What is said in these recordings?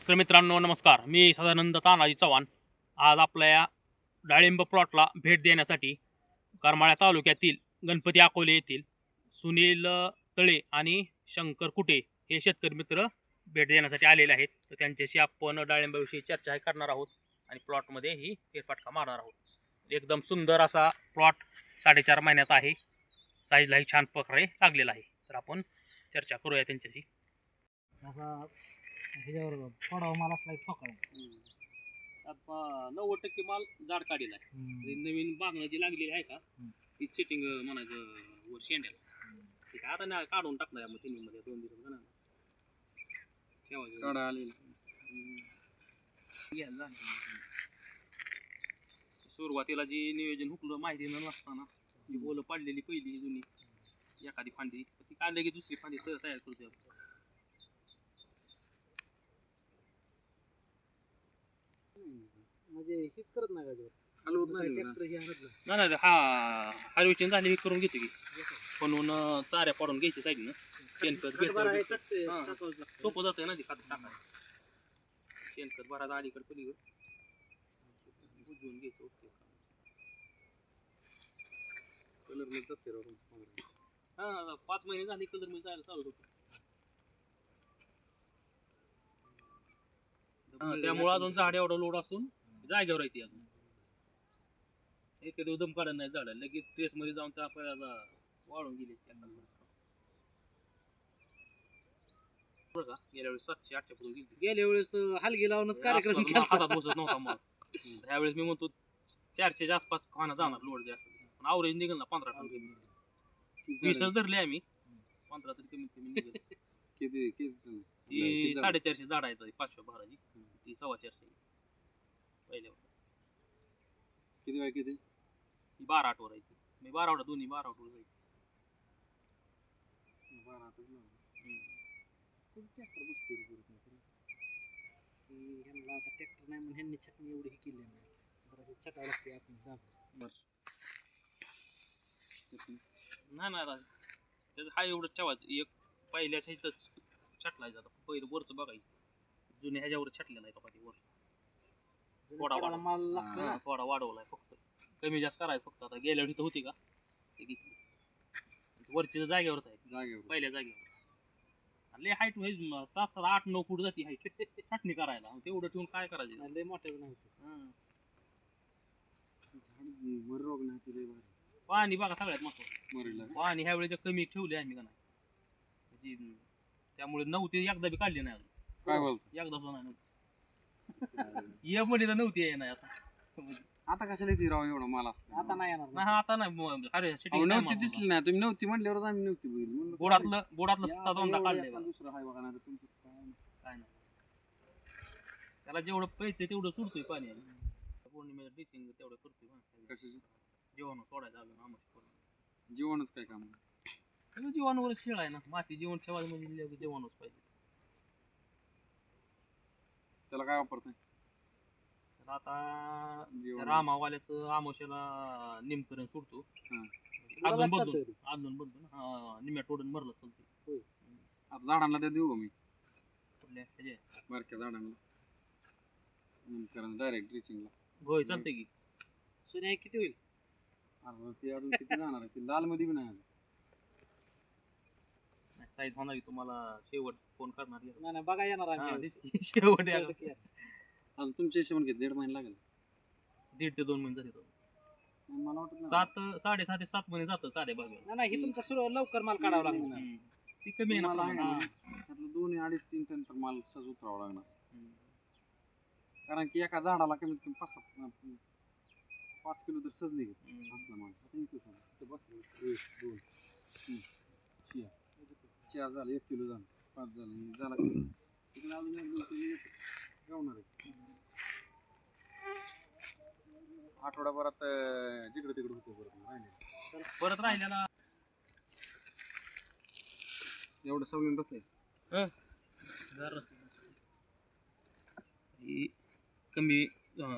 तर मित्रांनो नमस्कार, मी सदानंद तानाजी चव्हाण आज आपल्या या डाळिंब प्लॉटला भेट देण्यासाठी करमाळा तालुक्यातील गणपती अकोले येथील सुनील तळे आणि शंकर कुटे हे शेतकरी मित्र भेट देण्यासाठी आलेले आहेत. तर त्यांच्याशी आपण डाळिंबाविषयी चर्चा करणार आहोत आणि प्लॉटमध्ये ही फेरफटका मारणार आहोत. एकदम सुंदर असा प्लॉट 4.5 महिन्याचा आहे. साईजलाही छान प्रकारे लागलेला आहे. तर आपण चर्चा करूया त्यांच्याशी. ह्याच्यावर थोडा माल असला ठोका 90% माल जाड काढील आहे. नवीन बागणं जी लागलेली आहे का ती सेटिंग म्हणायचं वर शेंड्याला ठीक आहे. आता ना काढून टाकणार मग तिन्ही मध्ये 2 दिवस म्हणा ठेवायचं आलेलं. सुरुवातीला जी नियोजन हुकलं माहिती नसताना जी बोलं पाडलेली पहिली जुनी एखादी फांदी ती काढली की दुसरी फांदी तयार करतो. म्हणजे हेच करत नाही का हलवत ट्रॅक्टर हे हलत नाही. नाही नाही हा हार्वेस्टिंग झाली मी करून घेतो की म्हणून चाऱ्या पाडून घ्यायची साईडनं शेणखत सोपं जात आहे ना ती खात टाकायला. शेणखत भरायचं अलीकडे पलीकडे बुजवून घ्यायचं. ओके कलर मिळत जाते. हा 5 महिने झाले कलर मिळ जायला चालू होतो. त्यामुळे अजून झाड एवढा लोड असून जागेवर राहते अजून एखादी उदम काढत नाही झाड लगेच ट्रेस मध्ये जाऊन त्या आपल्याला वाळून गेले. गेल्या वेळेस 700-800 पर्यंत गेली. गेल्या वेळेस हलगी लावूनच कार्यक्रम केला. हातात बसत नव्हता मग ह्यावेळेस मी म्हणतो 400च्या आसपास खाना जाणार लोड जास्त पण आवरेज निघेल ना 15 टन 20च धरले आम्ही 15 तरी कमीत कमी निघेल. ती 450 झाड आहे 500 भराची ती 450 पहिल्या किती वेळ किती 12 आठवर आहे. मी 12 आठवर दोन्ही 12 आठवर जाईल. ट्रॅक्टर नाही म्हणून ह्यांनी छटणी एवढी ही केली नाही. बरं छटावं लागते आपण नाही नाही त्याचं हा एवढं ठेवायचं एक पहिल्याच ह्याच छटलायचं. आता पहिलं वरचं बघायचं जुन्या ह्याच्यावर छटलेला आहे का पाठी वर थोडा माल लागतो. थोडा वाढवलाय फक्त कमी जास्त करायचं फक्त. आता गेल्या वेळी होती का ते घेतली वरच्या जागेवरच आहे पहिल्या जागेवर. लय हाईट होईल 7-8-9 फूट जाती हाईट छाटणी करायला तेवढं ठेवून काय करायचं. लय मोठ्याचं नाही रोग नाही. पाणी बघा सगळ्यात महत्वाचं पाणी ह्या वेळेच्या कमी ठेवले आम्ही का नाही म्हणजे त्यामुळे नव्हती एकदा बी काढली नाही अजून. एकदा सुद्धा नाही ये मध्ये नव्हती नाही आता कशाला येते राव एवढा माल आता नाही येणार नाही आता नाही. अरे नव्हती दिसली नाही तुम्ही नव्हती म्हणल्यावर आम्ही नव्हती बघितली. बोडातलं दोनदा काढले दुसरं हाय बघा नाही तुमचं काय नाही. त्याला जेवढं पैसे तेवढं सुटतोय पाणी पौर्णिमेला ड्रिचिंग तेवढं करतोय. कशाची जेवण सोडायचं आलं आमच्या जेवणच काय काम सगळं जीवाणूवरच खेळ आहे ना. माती जेवण ठेवायचं म्हणजे जेवणच पाहिजे. त्याला काय वापरताय तर आता रामावाल्याचं आमोशाला निमकरण सुटतो अजून बदलून निम्याटोडून मरलं चालते. आता झाडांना ते देऊ मी कुठल्या ह्याचे बारक्या झाडांना डायरेक्ट ड्रिचिंगला होय चालतंय की. सोन्या किती होईल ते अजून किती जाणार आहे ते लाल मध्ये बी नाही साईज होणार तुम्हाला शेवट फोन करणार नाही बघा येणार शेवट अजून तुमच्या हिशोबाने किती 1.5 महिने लागेल. 1.5 ते 2 महिने झाले. मला वाटतं 7.5 ते 7 महिने जातं साधे बागेला. नाही हे तुमचं सुरू लवकर माल काढावा लागणार. ती कमी आहे ना 2 2.5-3 टन तर माल सहज उतरावा लागणार. कारण की एका झाडाला कमीत कमी 5 किलो तर सहज निघेल असला माल. आता इथं बसलं 4 झालं 1 किलो झालं 5 झालं किलो तिकडे अजून 1-2 किलो गावणार आहे. आठवडाभरात जिकडे तिकडे होते परत राहिलेला एवढं सवलून बसतंय कमी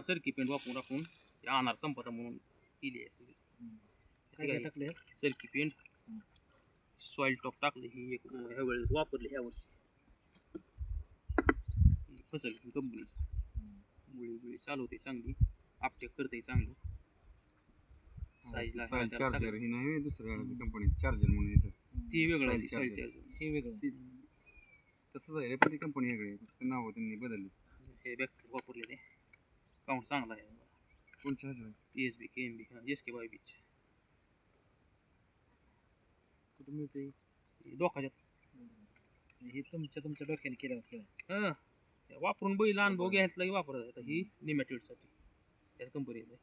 सरकी पेंट वापरून ते अनार संपता म्हणून केली आहे. काय टाकले सरकी पेंट सॉइल टॉप टाकले ही एक ह्या वेळेस वापरली ह्या वर्षी फसल कंपनीचं मुळी बिळी चालवते चांगली आपटेक करते चांगलं साईजला चार्जर ही नाही दुसऱ्या कंपनी चार्जर म्हणून येतं ती वेगळं आहे Soil soil charger. हे वेगळं तसंच आहे रे, पण ती कंपनी वेगळी आहे नाव त्यांनी बदलली. हे बॅक्टेरिया वापरले ते काउंट चांगला आहे कोणच्या ह्याचं? PSB KMB SK बाय बीच कुठं मिळते डोकाच्यात हे तुमच्या डोक्याने केलं केलं हं ते वापरून बैल अनुभव घ्यायचा की वापरत आता ही निमॅटोडसाठी त्याच कंपनी आहे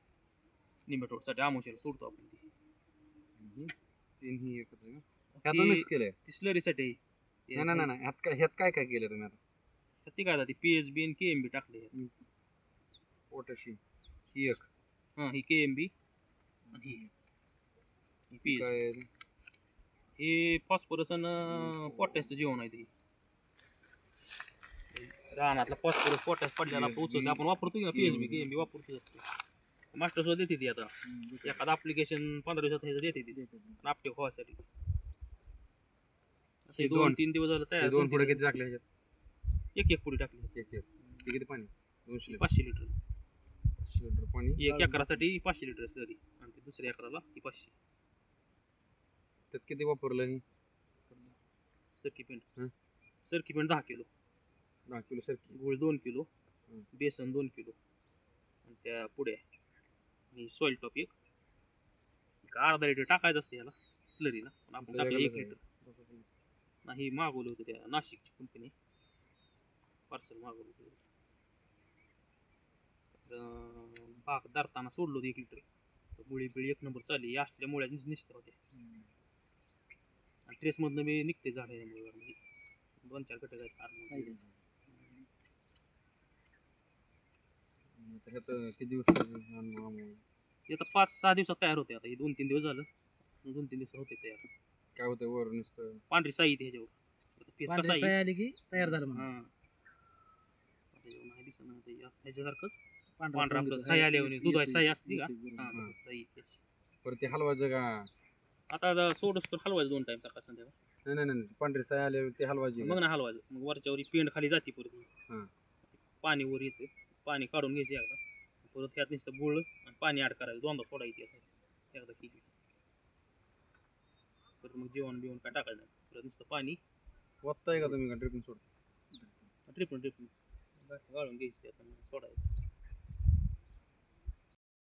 निमॅटोडसाठी आमोशाला सोडतो आपण ती तीनही एकच आहे का? ह्यात मिक्स केलंय? ती स्लरीसाठी नाही ह्यात काय काय केलं तुम्ही आता? ती काय ती PSB आणि KMB टाकले पोटॅशी ही एक हां ही KMB आणि ही PSB काय हे फॉस्फरस आणि पोटॅशचं जेवण आहे ते रानातला फॉस्फरस पोटॅश पडलेला आपण उचलतो आपण वापरतो की PSB KMB वापरतो मास्टर सुद्धा देते ती आता एखादं ॲप्लिकेशन 15 दिवसात ह्याचं देते ती आपटे व्हायसाठी ते 2-3 दिवस झालं तयार दोन पुढे किती टाकले ह्याच्यात? एक पुढे टाकली एक ते किती पाणी? 200 लिटर 500 लिटर 500 लिटर पाणी. एक एकरासाठी 500 लिटर सरी आणि ते दुसऱ्या एकराला ती 500 त्यात किती वापरलं ही? सरकी पेंट हं? सरकी पेंट 10 किलो 10 किलो सरकी. गुळ 2 किलो हं. बेसन 2 किलो आणि त्या पुढे आणि सॉइल टॉप एक अर्धा लिटर टाकायचं असते याला स्लरीला पण आपण टाकलं 1 लिटर नाही मागवलं होतं त्या नाशिकची कंपनी पार्सल मागवलं होतं बाग धरताना सोडलो होतं 1 लिटर मुळी बिळी 1 नंबर चालली असल्या मुळ्या निसत्या होत्या आणि ट्रेसमधनं मी निघते झाड म्हणजे 2-4 घटक आहेत ह्यात किती दिवस? ते आता 5-6 दिवसात तयार होते आता हे 2-3 दिवस झालं 2-3 दिवसात होते तयार काय होतं वर नुसतं पांढरी साई येते ह्याच्यावर आता फेस कसा पांढरी आहे साय आली की तयार झालं म्हणून हां नाही दिसत ना ह्याच्यासारखंच पांढरा आपलं साई आल्यावर दुधाची साई असते का हां साई परत ते हलवायचं का? आता सोडस तर हलवायचं 2 टाइम सकाळ संध्याकाळ नाही पांढरी साय आल्यावर ते हलवायची मग ना हलवायचं मग वरच्यावर पेंड खाली जाते परत हां. पाणी वर येते पाणी काढून घ्यायचे एकदा परत ह्यात नुसतं गुळ आणि पाणी ॲड करायचं 2दा सोडायची एकदा केली परत मग जेवण बिवण काय टाकायचं नाही परत नुसतं पाणी वाचताय का तुम्ही का ड्रिपिंग सोड? ट्रिपन गाळून घ्यायची त्यात सोडायचं